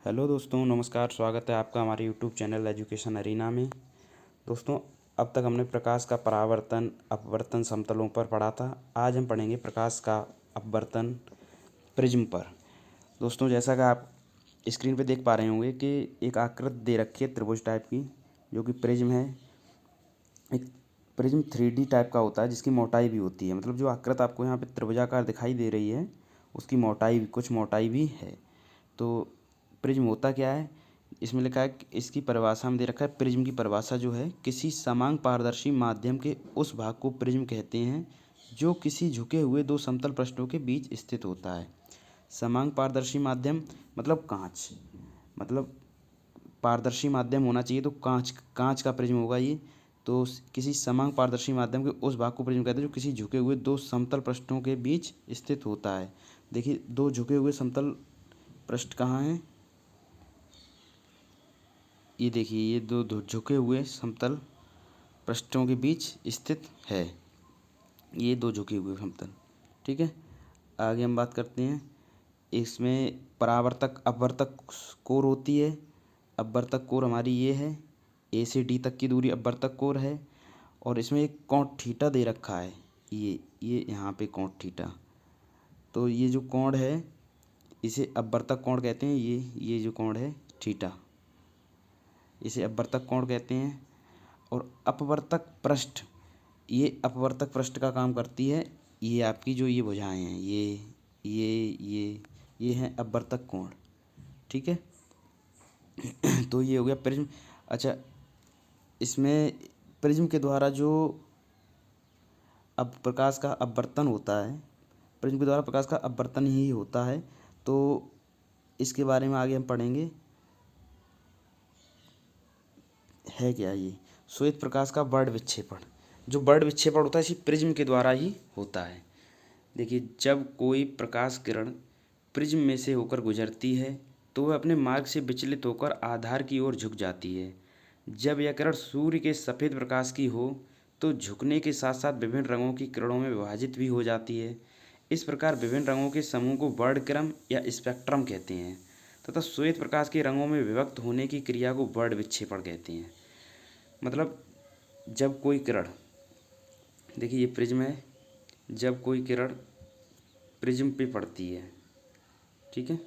Hello दोस्तों, नमस्कार। स्वागत है आपका हमारे यूट्यूब चैनल एजुकेशन अरीना में। दोस्तों, अब तक हमने प्रकाश का परावर्तन अपवर्तन समतलों पर पढ़ा था। आज हम पढ़ेंगे प्रकाश का अपवर्तन प्रिज्म पर। दोस्तों, जैसा कि आप स्क्रीन पे देख पा रहे होंगे कि एक आकृति दे रखी है त्रिभुज टाइप की, जो कि प्रिज्म है। एक प्रिज्म 3D टाइप का होता है, जिसकी मोटाई भी होती है। मतलब जो आकृति आपको यहाँ पे त्रिभुजाकार दिखाई दे रही है, उसकी कुछ मोटाई भी है। तो प्रिज्म होता क्या है, इसमें लिखा है कि इसकी परिभाषा में दे रखा है। प्रिज्म की परिभाषा जो है, किसी समान पारदर्शी माध्यम के उस भाग को प्रिज्म कहते हैं जो किसी झुके हुए दो समतल पृष्ठों के बीच स्थित होता है। समान पारदर्शी माध्यम मतलब कांच, मतलब पारदर्शी माध्यम होना चाहिए, तो कांच कांच का प्रिज्म होगा ये। तो किसी समान पारदर्शी माध्यम के उस भाग को प्रिज्म कहते हैं जो किसी झुके हुए दो समतल पृष्ठों के बीच स्थित होता है। देखिए, दो झुके हुए समतल पृष्ठ कहाँ हैं? ये देखिए, ये दो झुके हुए समतल पृष्ठों के बीच स्थित है। ये दो झुके हुए समतल, ठीक है। आगे हम बात करते हैं। इसमें परावर्तक अपवर्तक कोर होती है। अपवर्तक कोर हमारी ये है, ए से डी तक की दूरी अपवर्तक कोर है। और इसमें एक कोण थीटा दे रखा है, ये यहाँ पे कोण थीटा। तो ये जो कोण है, इसे अपवर्तक कोण कहते हैं। ये जो कोण है थीटा, इसे अपवर्तक कोण कहते हैं। और अपवर्तक पृष्ठ, ये अपवर्तक पृष्ठ का काम करती है। ये आपकी जो ये भुजाएं हैं, ये हैं अपवर्तक कोण, ठीक है। तो ये हो गया प्रिज्म। अच्छा, इसमें प्रिज्म के द्वारा जो अब प्रकाश का अपवर्तन होता है, प्रिज्म के द्वारा प्रकाश का अपवर्तन ही होता है। तो इसके बारे में आगे हम पढ़ेंगे। है क्या ये? श्वेत प्रकाश का वर्ण विक्षेपण। जो वर्ण विक्षेपण होता है, इसी प्रिज्म के द्वारा ही होता है। देखिए, जब कोई प्रकाश किरण प्रिज्म में से होकर गुजरती है तो वह अपने मार्ग से विचलित होकर आधार की ओर झुक जाती है। जब यह किरण सूर्य के सफ़ेद प्रकाश की हो तो झुकने के साथ साथ विभिन्न रंगों की किरणों में विभाजित भी हो जाती है। इस प्रकार विभिन्न रंगों के समूह को वर्णक्रम या स्पेक्ट्रम कहते हैं तथा श्वेत प्रकाश के रंगों में विभक्त होने की क्रिया को वर्ण विक्षेपण कहते हैं। मतलब जब कोई किरण, देखिए ये प्रिज्म है, जब कोई किरण प्रिज्म पे पड़ती है, ठीक है।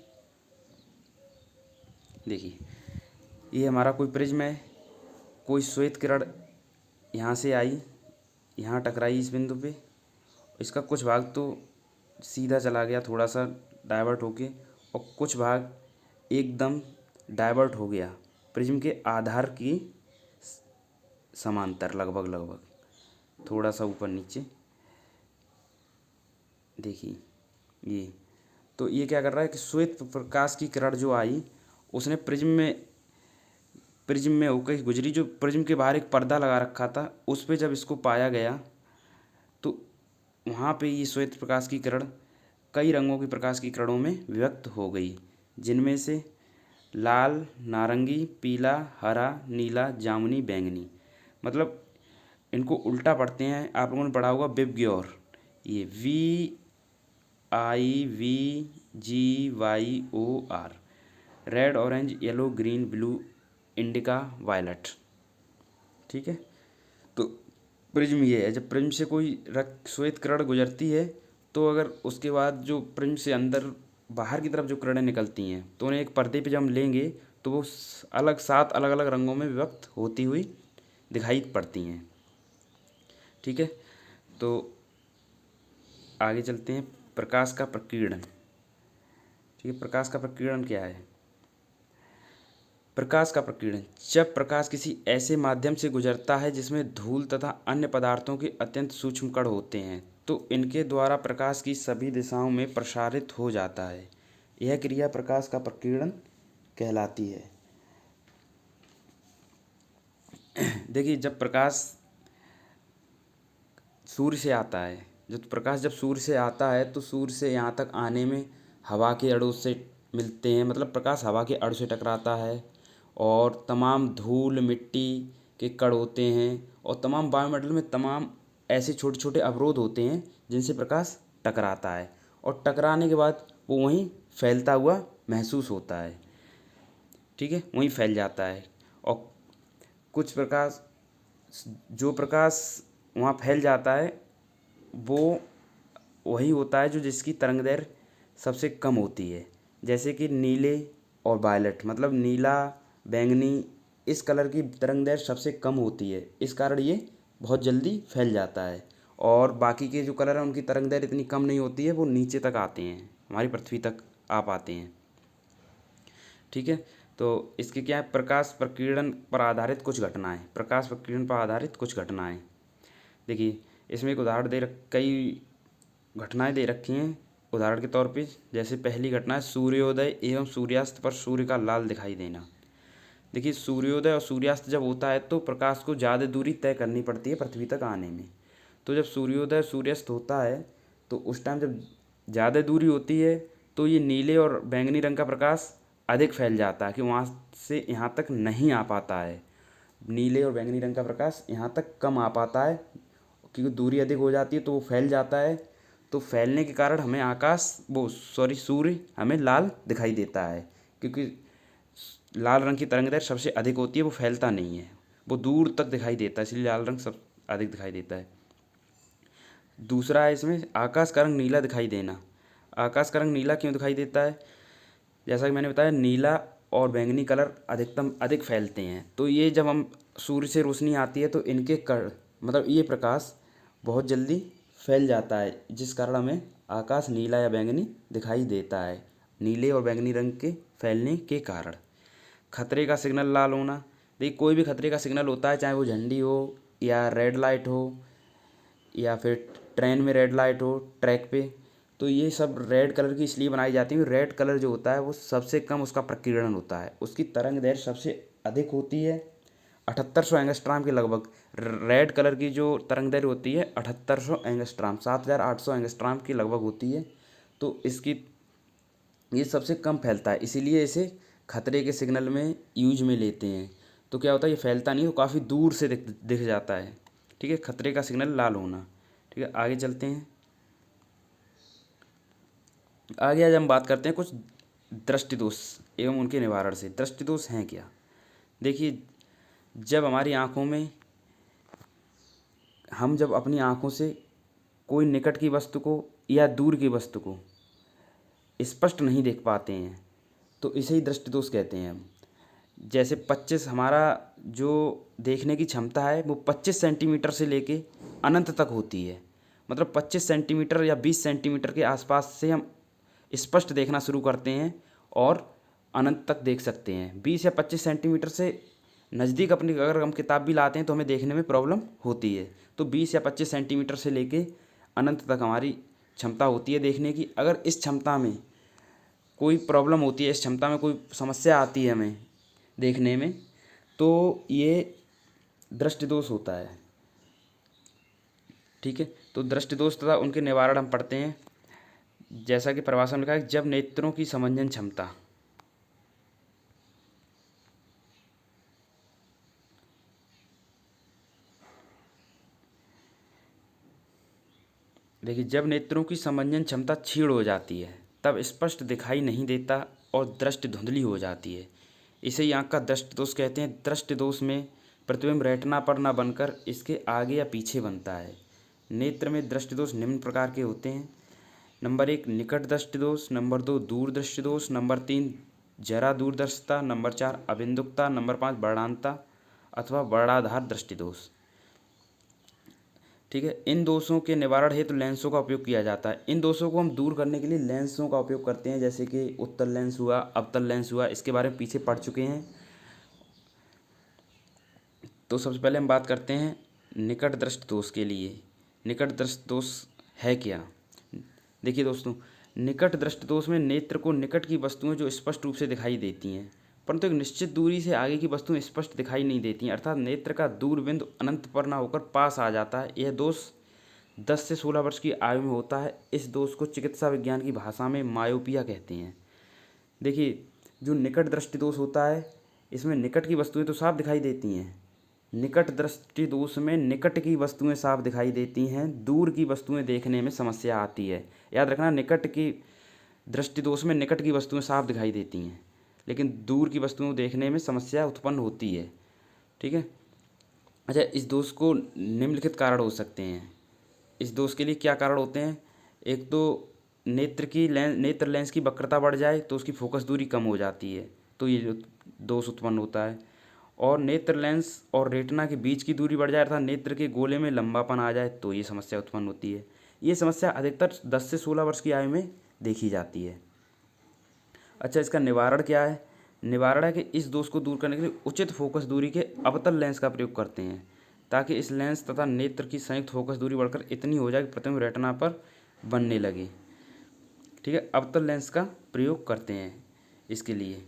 देखिए, ये हमारा कोई प्रिज्म है। कोई श्वेत किरण यहाँ से आई, यहाँ टकराई इस बिंदु पे। इसका कुछ भाग तो सीधा चला गया, थोड़ा सा डाइवर्ट होके, और कुछ भाग एकदम डाइवर्ट हो गया प्रिज्म के आधार की समांतर, लगभग थोड़ा सा ऊपर नीचे। देखिए ये, तो ये क्या कर रहा है कि श्वेत प्रकाश की किरण जो आई, उसने प्रिज्म में होकर गुजरी। जो प्रिज्म के बाहर एक पर्दा लगा रखा था, उस पे जब इसको पाया गया तो वहाँ पे ये श्वेत प्रकाश की किरण कई रंगों की प्रकाश की किरणों में विभक्त हो गई, जिनमें से लाल, नारंगी, पीला, हरा, नीला, जामुनी, बैंगनी। मतलब इनको उल्टा पढ़ते हैं, आप लोगों ने पढ़ा होगा विबग्योर। ये VIVGYOR, red, orange, yellow, green, blue, indica, violet, ठीक है। तो प्रिज्म ये है, जब प्रिज्म से कोई श्वेत किरण गुजरती है तो अगर उसके बाद जो प्रिज्म से अंदर बाहर की तरफ जो किरणें निकलती हैं, तो उन्हें एक पर्दे पे जब हम लेंगे तो वो सात अलग अलग रंगों में विभक्त होती हुई दिखाई पड़ती हैं, ठीक है। तो आगे चलते हैं। प्रकाश का प्रकीर्णन, ठीक है। प्रकाश का प्रकीर्णन क्या है? प्रकाश का प्रकीर्णन, जब प्रकाश किसी ऐसे माध्यम से गुजरता है जिसमें धूल तथा अन्य पदार्थों के अत्यंत सूक्ष्म कण होते हैं, तो इनके द्वारा प्रकाश की सभी दिशाओं में प्रसारित हो जाता है। यह क्रिया प्रकाश का प्रकीर्णन कहलाती है। देखिए, जब प्रकाश सूर्य से आता है, जब सूर्य से आता है तो सूर्य से यहाँ तक आने में हवा के अणु से मिलते हैं। मतलब प्रकाश हवा के अणु से टकराता है, और तमाम धूल मिट्टी के कण होते हैं, और तमाम वायुमंडल में तमाम ऐसे छोटे छोटे अवरोध होते हैं जिनसे प्रकाश टकराता है, और टकराने के बाद वो वहीं फैलता हुआ महसूस होता है। ठीक है, वहीं फैल जाता है। और कुछ प्रकाश, जो प्रकाश वहाँ फैल जाता है वो वही होता है जो जिसकी तरंगदैर्घ्य सबसे कम होती है। जैसे कि नीले और वायलेट, मतलब नीला, बैंगनी, इस कलर की तरंगदैर्घ्य सबसे कम होती है, इस कारण ये बहुत जल्दी फैल जाता है। और बाकी के जो कलर हैं उनकी तरंगदैर्घ्य इतनी कम नहीं होती है, वो नीचे तक आते हैं, हमारी पृथ्वी तक आ पाते हैं। ठीक है, तो इसके क्या है, प्रकाश प्रकीर्णन पर आधारित कुछ घटनाएं, प्रकाश प्रकीर्णन पर आधारित कुछ घटनाएं। देखिए इसमें एक उदाहरण कई घटनाएं दे रखी हैं उदाहरण के तौर पे। जैसे पहली घटना है सूर्योदय एवं सूर्यास्त पर सूर्य का लाल दिखाई देना। देखिए सूर्योदय और सूर्यास्त जब होता है तो प्रकाश को ज़्यादा दूरी तय करनी पड़ती है पृथ्वी तक आने में। तो जब सूर्योदय और सूर्यास्त होता है तो उस टाइम जब ज़्यादा दूरी होती है तो ये नीले और बैंगनी रंग का प्रकाश अधिक फैल जाता है कि वहाँ से यहाँ तक नहीं आ पाता है। नीले और बैंगनी रंग का प्रकाश यहाँ तक कम आ पाता है क्योंकि दूरी अधिक हो जाती है तो वो फैल जाता है। तो फैलने के कारण हमें सूर्य हमें लाल दिखाई देता है, क्योंकि लाल रंग की तरंगदैर्घ्य सबसे अधिक होती है, वो फैलता नहीं है, वो दूर तक दिखाई देता है, इसलिए लाल रंग सब अधिक दिखाई देता है। दूसरा है इसमें आकाश का रंग नीला दिखाई देना। आकाश का रंग नीला क्यों दिखाई देता है? जैसा कि मैंने बताया नीला और बैंगनी कलर अधिक फैलते हैं। तो ये जब हम सूर्य से रोशनी आती है तो इनके मतलब ये प्रकाश बहुत जल्दी फैल जाता है, जिस कारण हमें आकाश नीला या बैंगनी दिखाई देता है, नीले और बैंगनी रंग के फैलने के कारण। खतरे का सिग्नल लाल होना। देखिए कोई भी खतरे का सिग्नल होता है, चाहे वो झंडी हो या रेड लाइट हो या फिर ट्रेन में रेड लाइट हो ट्रैक पे, तो ये सब रेड कलर की इसलिए बनाई जाती है। रेड कलर जो होता है वो सबसे कम उसका प्रकीर्णन होता है, उसकी तरंगदैर्घ्य सबसे अधिक होती है 7800 एंगस्ट्राम के लगभग। रेड कलर की जो तरंगदैर्घ्य होती है 7800 एंगस्ट्राम, 7800 एंगस्ट्राम की लगभग होती है। तो इसकी ये सबसे कम फैलता है, इसीलिए इसे खतरे के सिग्नल में यूज में लेते हैं। तो क्या होता है, ये फैलता नहीं, वो काफ़ी दूर से दिख जाता है। ठीक है, खतरे का सिग्नल लाल होना। ठीक है, आगे चलते हैं। आगे आज हम बात करते हैं कुछ दृष्टि दोष एवं उनके निवारण से। दृष्टि दोष हैं क्या? देखिए जब हमारी आँखों में हम जब अपनी आँखों से कोई निकट की वस्तु को या दूर की वस्तु को स्पष्ट नहीं देख पाते हैं तो इसे ही दृष्टि दोष कहते हैं हम। जैसे 25 हमारा जो देखने की क्षमता है वो 25 सेंटीमीटर से लेके अनंत तक होती है। मतलब 25 सेंटीमीटर या 20 सेंटीमीटर के आसपास से हम स्पष्ट देखना शुरू करते हैं और अनंत तक देख सकते हैं। 20 या 25 सेंटीमीटर से नज़दीक अपनी अगर हम किताब भी लाते हैं तो हमें देखने में प्रॉब्लम होती है। तो 20 या 25 सेंटीमीटर से लेके अनंत तक हमारी क्षमता होती है देखने की। अगर इस क्षमता में कोई प्रॉब्लम होती है, इस क्षमता में कोई समस्या आती है हमें देखने में, तो ये दृष्टि दोष होता है। ठीक है, तो दृष्टि दोष तथा उनके निवारण हम पढ़ते हैं। जैसा कि परिभाषा में लिखा है, जब नेत्रों की समंजन क्षमता, देखिए जब नेत्रों की समंजन क्षमता क्षीण हो जाती है तब स्पष्ट दिखाई नहीं देता और दृष्टि धुंधली हो जाती है। इसे ही आँख का दृष्टि दोष कहते हैं। दृष्टि दोष में प्रतिबिंब रेटिना पर न बनकर इसके आगे या पीछे बनता है। नेत्र में दृष्टि दोष निम्न प्रकार के होते हैं। नंबर 1 निकट दृष्टि दोष, नंबर 2 दूर दृष्टि दोष, नंबर 3 जरा दूरदर्शिता, नंबर 4 अबिंदुकता, नंबर 5 वर्णांता अथवा वर्णाधार दृष्टि दोष। ठीक है, इन दोषों के निवारण हेतु लेंसों का उपयोग किया जाता है। इन दोषों को हम दूर करने के लिए लेंसों का उपयोग करते हैं, जैसे कि उत्तल लेंस हुआ, अवतल लेंस हुआ, इसके बारे में पीछे पढ़ चुके हैं। तो सबसे पहले हम बात करते हैं निकट दृष्टि दोष के लिए। निकट दृष्टि दोष है क्या? देखिए दोस्तों, निकट दृष्टि दोष में नेत्र को निकट की वस्तुएं जो स्पष्ट रूप से दिखाई देती हैं परंतु एक निश्चित दूरी से आगे की वस्तुएं स्पष्ट दिखाई नहीं देती हैं, अर्थात नेत्र का दूर बिंदु अनंत पर न होकर पास आ जाता है। यह दोष 10 से 16 वर्ष की आयु में होता है। इस दोष को चिकित्सा विज्ञान की भाषा में मायोपिया कहते हैं। देखिए जो निकट दृष्टि दोष होता है इसमें निकट की वस्तुएं तो साफ दिखाई देती हैं, निकट दृष्टि दोष में निकट की वस्तुएं साफ दिखाई देती हैं, दूर की वस्तुएं देखने में समस्या आती है। याद रखना, निकट की दृष्टि दोष में निकट की वस्तुएं साफ दिखाई देती हैं लेकिन दूर की वस्तुओं को देखने में समस्या उत्पन्न होती है। ठीक है। अच्छा, इस दोष को निम्नलिखित कारण हो सकते हैं। इस दोष के लिए क्या कारण होते हैं? एक तो नेत्र लेंस की वक्रता बढ़ जाए तो उसकी फोकस दूरी कम हो जाती है, तो ये जो दोष उत्पन्न होता है। और नेत्र लेंस और रेटिना के बीच की दूरी बढ़ जाए अर्थात नेत्र के गोले में लंबापन आ जाए तो ये समस्या उत्पन्न होती है। ये समस्या अधिकतर 10 से 16 वर्ष की आयु में देखी जाती है। अच्छा, इसका निवारण क्या है? निवारण है कि इस दोष को दूर करने के लिए उचित फोकस दूरी के अवतल लेंस का प्रयोग करते हैं, ताकि इस लेंस तथा नेत्र की संयुक्त फोकस दूरी बढ़कर इतनी हो जाए कि प्रतिबिंब रेटिना पर बनने लगे। ठीक है, अवतल लेंस का प्रयोग करते हैं इसके लिए।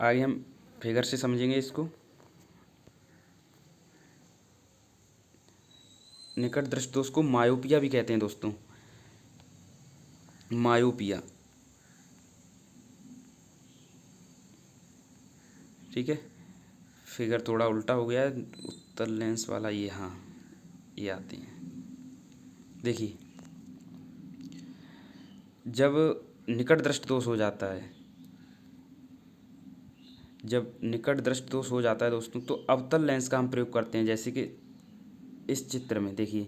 आगे हम फिगर से समझेंगे इसको। निकट दृष्टि दोष को मायोपिया भी कहते हैं दोस्तों, मायोपिया। ठीक है, फिगर थोड़ा उल्टा हो गया है, उत्तल लेंस वाला ये, हाँ ये आते हैं। देखिए, जब निकट दृष्टि दोष हो जाता है, जब निकट दृष्टि दोष हो जाता है दोस्तों, तो अवतल लेंस का हम प्रयोग करते हैं। जैसे कि इस चित्र में देखिए,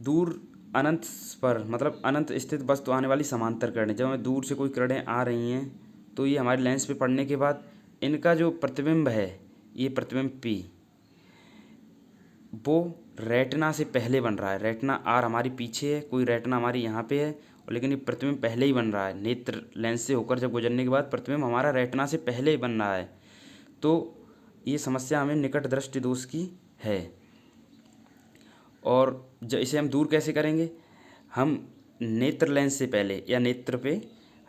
दूर अनंत पर मतलब अनंत स्थित वस्तु आने वाली समांतर किरणें, जब हमें दूर से कोई किरणें आ रही हैं तो ये हमारे लेंस पे पड़ने के बाद इनका जो प्रतिबिंब है, ये प्रतिबिंब P, वो रेटिना से पहले बन रहा है। रेटिना आर हमारी पीछे है, कोई रेटिना हमारी यहाँ पे है, और लेकिन ये प्रतिबिंब पहले ही बन रहा है। नेत्र लेंस से होकर जब गुजरने के बाद प्रतिबिंब हमारा रेटिना से पहले ही बन रहा है, तो ये समस्या हमें निकट दृष्टि दोष की है। और इसे हम दूर कैसे करेंगे? हम नेत्र लेंस से पहले या नेत्र पे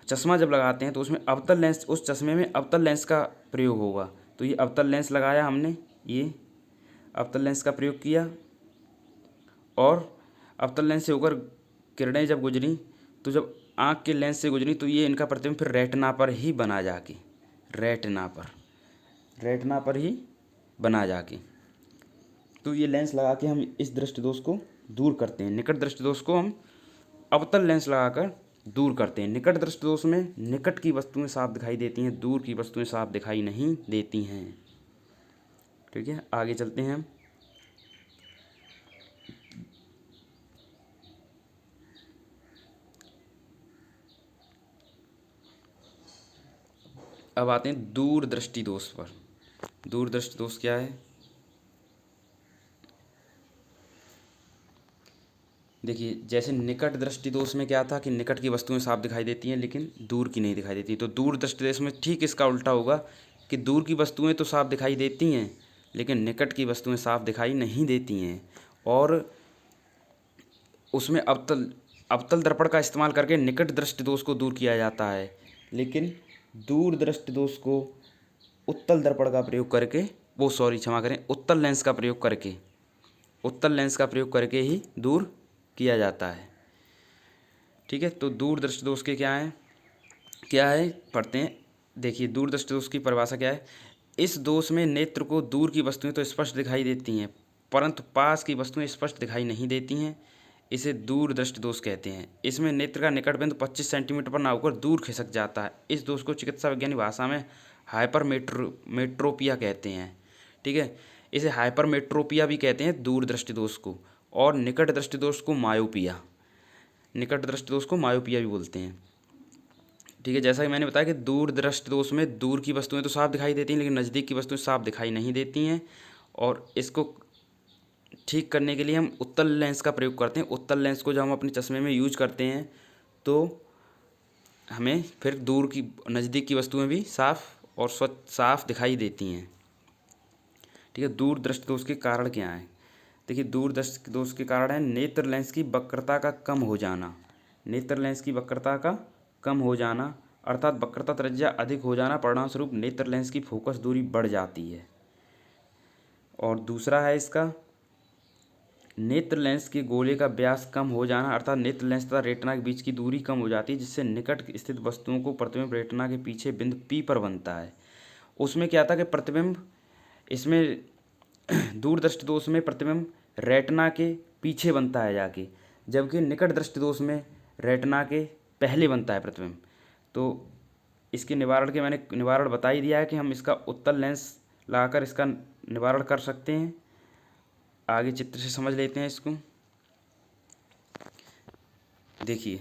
चश्मा जब लगाते हैं तो उसमें अवतल लेंस, उस चश्मे में अवतल लेंस का प्रयोग होगा। तो ये अवतल लेंस लगाया हमने, ये अवतल लेंस का प्रयोग किया, और अवतल लेंस से होकर किरणें जब गुजरी तो जब आँख के लेंस से गुजरी तो ये इनका प्रतिबिंब फिर रेटिना पर ही बना जाके, रेटिना पर ही बना जाके, तो ये लेंस लगा के हम इस दृष्टि दोष को दूर करते हैं। निकट दृष्टि दोष को हम अवतल लेंस लगाकर दूर करते हैं। निकट दृष्टि दोष में निकट की वस्तुएं साफ दिखाई देती हैं, दूर की वस्तुएं साफ दिखाई नहीं देती हैं। ठीक है, आगे चलते हैं हम। अब आते हैं दूर दृष्टि दोष पर। दूर दृष्टि दोष क्या है? देखिए, जैसे निकट दृष्टि दोष में क्या था कि निकट की वस्तुएं साफ दिखाई देती हैं लेकिन दूर की नहीं दिखाई देती, तो दूर दृष्टि दोष में ठीक इसका उल्टा होगा कि दूर की वस्तुएं तो साफ दिखाई देती हैं लेकिन निकट की वस्तुएं साफ दिखाई नहीं देती हैं, और उसमें अवतल दर्पण का इस्तेमाल करके निकट दृष्टि दोष को दूर किया जाता है। लेकिन दूर दृष्टि दोष को उत्तल दर्पण का प्रयोग करके, क्षमा करें, उत्तल लेंस का प्रयोग करके ही दूर किया जाता है। ठीक है, तो दूर दृष्टि दोष के क्या है पढ़ते हैं। देखिए, दूर दृष्टि दोष की परिभाषा क्या है? इस दोष में नेत्र को दूर की वस्तुएं तो स्पष्ट दिखाई देती हैं परंतु पास की वस्तुएं स्पष्ट दिखाई नहीं देती हैं, इसे दूर दृष्टि दोष कहते हैं। इसमें नेत्र का निकट बिंदु 25 सेंटीमीटर पर ना होकर दूर खिसक जाता है। इस दोष को चिकित्सा विज्ञानी भाषा में हाइपरमेट्रोपिया कहते हैं। ठीक है, इसे हाइपरमेट्रोपिया भी कहते हैं दूर दृष्टि दोष को, और निकट दृष्टि दोष को मायोपिया भी बोलते हैं। ठीक है, जैसा कि मैंने बताया कि दूर दृष्टि दोष में दूर की वस्तुएं तो साफ दिखाई देती हैं लेकिन नज़दीक की वस्तुएं साफ दिखाई नहीं देती हैं, और इसको ठीक करने के लिए हम उत्तल लेंस का प्रयोग करते हैं। उत्तल लेंस को जब हम अपने चश्मे में यूज करते हैं तो हमें फिर दूर की नज़दीक की वस्तुएं भी साफ और साफ दिखाई देती हैं। ठीक है, दूर दृष्टि दोष के कारण क्या हैं? देखिए, दूर दृष्टि दोष के कारण है नेत्र लेंस की वक्रता का कम हो जाना। नेत्र लेंस की वक्रता का कम हो जाना अर्थात वक्रता त्रिज्या अधिक हो जाना, परिणामस्वरूप नेत्र लेंस की फोकस दूरी बढ़ जाती है। और दूसरा है इसका नेत्र लेंस के गोले का व्यास कम हो जाना अर्थात नेत्र लेंस तथा रेटिना के बीच की दूरी कम हो जाती है, जिससे निकट स्थित वस्तुओं को प्रतिबिंब रेटिना के पीछे बिंदु P पर बनता है। उसमें क्या था कि प्रतिबिंब इसमें दूरदृष्टि दोष में प्रतिबिंब रेटिना के पीछे बनता है जाके, जबकि निकट दृष्टि दोष में रेटिना के पहले बनता है प्रतिबिंब। तो इसके निवारण के मैंने निवारण बता ही दिया है कि हम इसका उत्तल लेंस लगाकर इसका निवारण कर सकते हैं। आगे चित्र से समझ लेते हैं इसको। देखिए,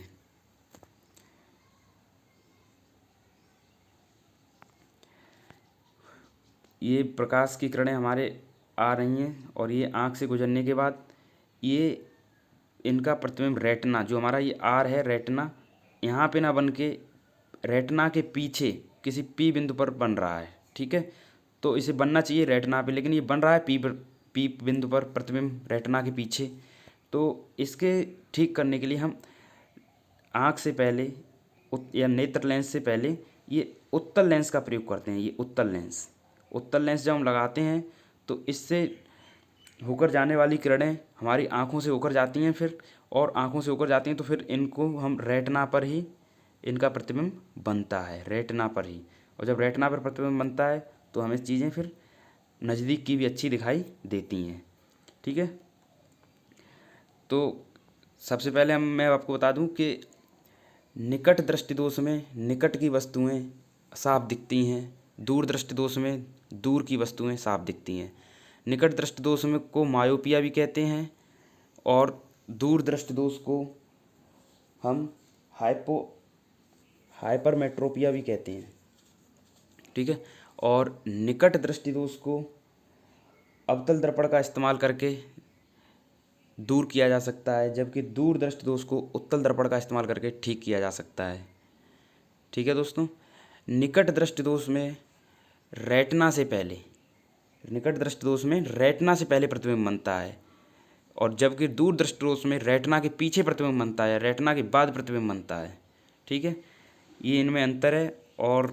ये प्रकाश की किरणें हमारे आ रही हैं और ये आँख से गुजरने के बाद ये इनका प्रतिबिंब रेटिना, जो हमारा ये आर है रेटिना, यहाँ पे ना बन के रेटिना के पीछे किसी पी बिंदु पर बन रहा है। ठीक है, तो इसे बनना चाहिए रेटिना पे, लेकिन ये बन रहा है पी बिंदु पर प्रतिबिंब रेटिना के पीछे। तो इसके ठीक करने के लिए हम आँख से पहले या नेत्र लेंस से पहले ये उत्तल लेंस का प्रयोग करते हैं। ये उत्तल लेंस जब हम लगाते हैं तो इससे होकर जाने वाली किरणें हमारी आँखों से होकर जाती हैं फिर, और आँखों से होकर जाती हैं तो फिर इनको हम रेटिना पर ही इनका प्रतिबिंब बनता है, रेटिना पर ही। और जब रेटिना पर प्रतिबिंब बनता है तो हमें चीज़ें फिर नज़दीक की भी अच्छी दिखाई देती हैं। ठीक है, तो सबसे पहले मैं आपको बता दूं कि निकट दृष्टि दोष में निकट की वस्तुएं साफ दिखती हैं, दूर दृष्टि दोष में दूर की वस्तुएं साफ दिखती हैं। निकट दृष्टि दोष में को मायोपिया भी कहते हैं और दूर दृष्टि दोष को हम हाइपरमेट्रोपिया भी कहते हैं। ठीक है, और निकट दृष्टि दोष को अवतल दर्पण का इस्तेमाल करके दूर किया जा सकता है, जबकि दूर दृष्टि दोष को उत्तल दर्पण का इस्तेमाल करके ठीक किया जा सकता है। ठीक है दोस्तों, निकट दृष्टि दोष में रेटिना से पहले प्रतिबिंब बनता है, और जबकि दूर दृष्टि दोष में रेटिना के पीछे प्रतिबिंब बनता है, रेटिना के बाद प्रतिबिंब बनता है। ठीक है, ये इनमें अंतर है और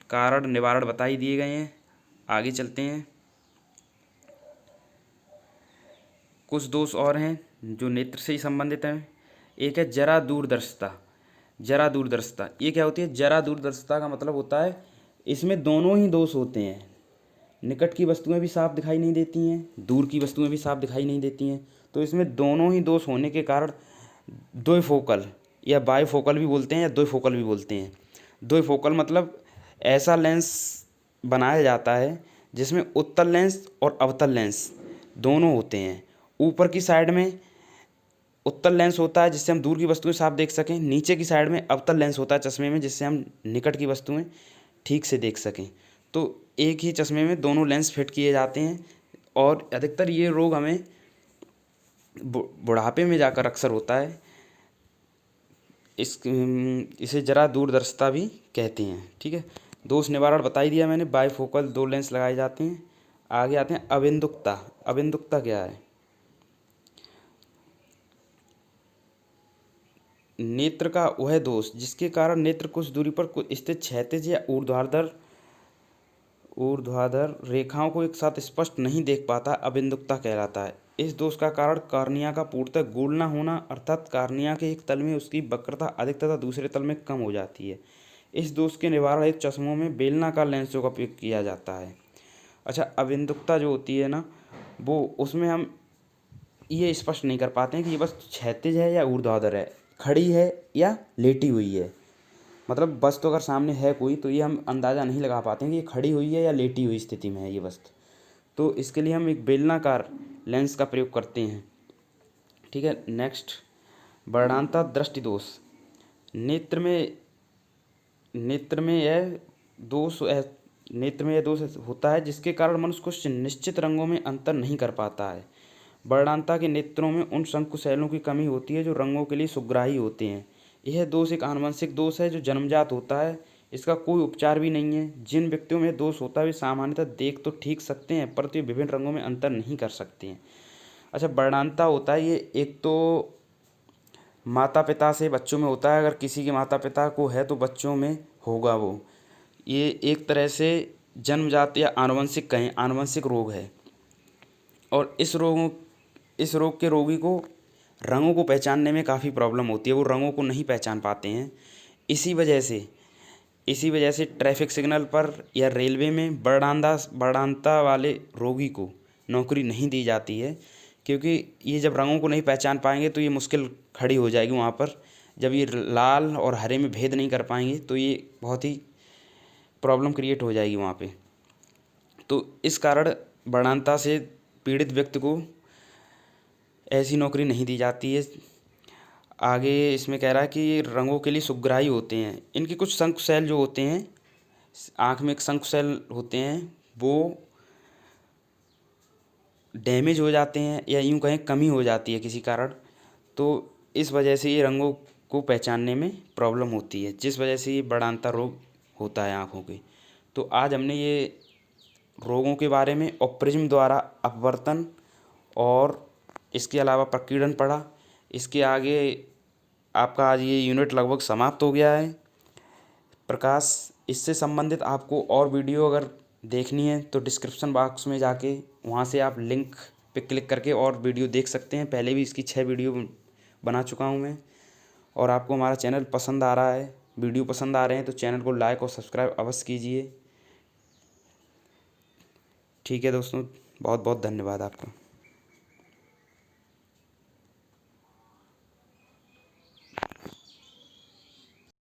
कारण निवारण बता ही दिए गए हैं। आगे चलते हैं। कुछ दोष और हैं जो नेत्र से ही संबंधित हैं। एक है जरा दूरदर्शिता। ये क्या होती है? जरा दूरदर्शिता का मतलब होता है इसमें दोनों ही दोष होते हैं, निकट की वस्तुएं भी साफ दिखाई नहीं देती हैं, दूर की वस्तुएं भी साफ दिखाई नहीं देती हैं। तो इसमें दोनों ही दोष होने के कारण द्विफोकल या बाइफोकल भी बोलते हैं या द्विफोकल भी बोलते हैं। द्विफोकल मतलब ऐसा लेंस बनाया जाता है जिसमें उत्तल लेंस और अवतल लेंस दोनों होते हैं। ऊपर की साइड में उत्तल लेंस होता है जिससे हम दूर की वस्तुएं साफ देख सकें, नीचे की साइड में अवतल लेंस होता है चश्मे में, जिससे हम निकट की वस्तुएं ठीक से देख सकें। तो एक ही चश्मे में दोनों लेंस फिट किए जाते हैं और अधिकतर ये रोग हमें बुढ़ापे में जाकर अक्सर होता है। इसे जरा दूरदर्शिता भी कहते हैं। ठीक है, दोष निवारण बता ही दिया मैंने, बाइफोकल 2 लेंस लगाए जाते हैं। आगे आते हैं अबिंदुकता। अबिंदुकता क्या है? नेत्र का वह दोष जिसके कारण नेत्र कुछ दूरी पर स्थित क्षैतिज या ऊर्ध्वाधर रेखाओं को एक साथ स्पष्ट नहीं देख पाता, अबिंदुकता कहलाता है। इस दोष का कारण कार्निया का पूर्णतः गोल न होना, अर्थात कार्निया के एक तल में उसकी वक्रता अधिक तथा दूसरे तल में कम हो जाती है। इस दोष के निवारण हेतु चश्मों में बेलनाकार लेंसों का उपयोग किया जाता है। अच्छा, अबिंदुकता जो होती है ना, वो उसमें हम ये स्पष्ट नहीं कर पाते हैं कि ये बस क्षैतिज है या ऊर्ध्वाधर है, खड़ी है या लेटी हुई है। मतलब वस्तु अगर सामने है कोई तो ये हम अंदाज़ा नहीं लगा पाते हैं कि ये खड़ी हुई है या लेटी हुई स्थिति में है ये वस्तु। तो इसके लिए हम एक बेलनाकार लेंस का प्रयोग करते हैं। ठीक है, नेक्स्ट वर्णांता दृष्टि दोष। नेत्र में यह दोष होता है जिसके कारण मनुष्य कुछ निश्चित रंगों में अंतर नहीं कर पाता है। वर्णांता के नेत्रों में उन शंकुशैलों की कमी होती है जो रंगों के लिए सुग्राही होते हैं। यह दोष एक आनुवंशिक दोष है जो जन्मजात होता है, इसका कोई उपचार भी नहीं है। जिन व्यक्तियों में दोष होता है वे सामान्यतः देख तो ठीक सकते हैं परंतु विभिन्न रंगों में अंतर नहीं कर सकते हैं। अच्छा, वर्णांता होता है ये एक तो माता पिता से बच्चों में होता है, अगर किसी के माता पिता को है तो बच्चों में होगा वो। ये एक तरह से जन्मजात या आनुवंशिक कहें, आनुवंशिक रोग है। और इस इस रोग के रोगी को रंगों को पहचानने में काफ़ी प्रॉब्लम होती है, वो रंगों को नहीं पहचान पाते हैं। इसी वजह से ट्रैफिक सिग्नल पर या रेलवे में बर्नाता वाले रोगी को नौकरी नहीं दी जाती है, क्योंकि ये जब रंगों को नहीं पहचान पाएंगे तो ये मुश्किल खड़ी हो जाएगी वहाँ पर। जब ये लाल और हरे में भेद नहीं कर पाएंगे तो ये बहुत ही प्रॉब्लम क्रिएट हो जाएगी वहाँ पे। तो इस कारण बर्नाता से पीड़ित व्यक्ति को ऐसी नौकरी नहीं दी जाती है। आगे इसमें कह रहा है कि रंगों के लिए सुग्राही होते हैं। इनके कुछ शंकु सेल जो होते हैं, आँख में एक शंकु सेल होते हैं, वो डैमेज हो जाते हैं या यूँ कहें कमी हो जाती है किसी कारण। तो इस वजह से ये रंगों को पहचानने में प्रॉब्लम होती है, जिस वजह से ये बर्नाता रोग होता है आँखों के। तो आज हमने ये रोगों के बारे में और प्रिज्म द्वारा अपवर्तन और इसके अलावा प्रकीर्णन पढ़ा। इसके आगे आपका आज ये यूनिट लगभग समाप्त हो गया है। प्रकाश, इससे संबंधित आपको और वीडियो अगर देखनी है तो डिस्क्रिप्शन बॉक्स में जाके वहाँ से आप लिंक पे क्लिक करके और वीडियो देख सकते हैं। पहले भी इसकी 6 वीडियो बना चुका हूँ मैं। और आपको हमारा चैनल पसंद आ रहा है, वीडियो पसंद आ रहे हैं तो चैनल को लाइक और सब्सक्राइब अवश्य कीजिए। ठीक है दोस्तों, बहुत बहुत धन्यवाद आपका।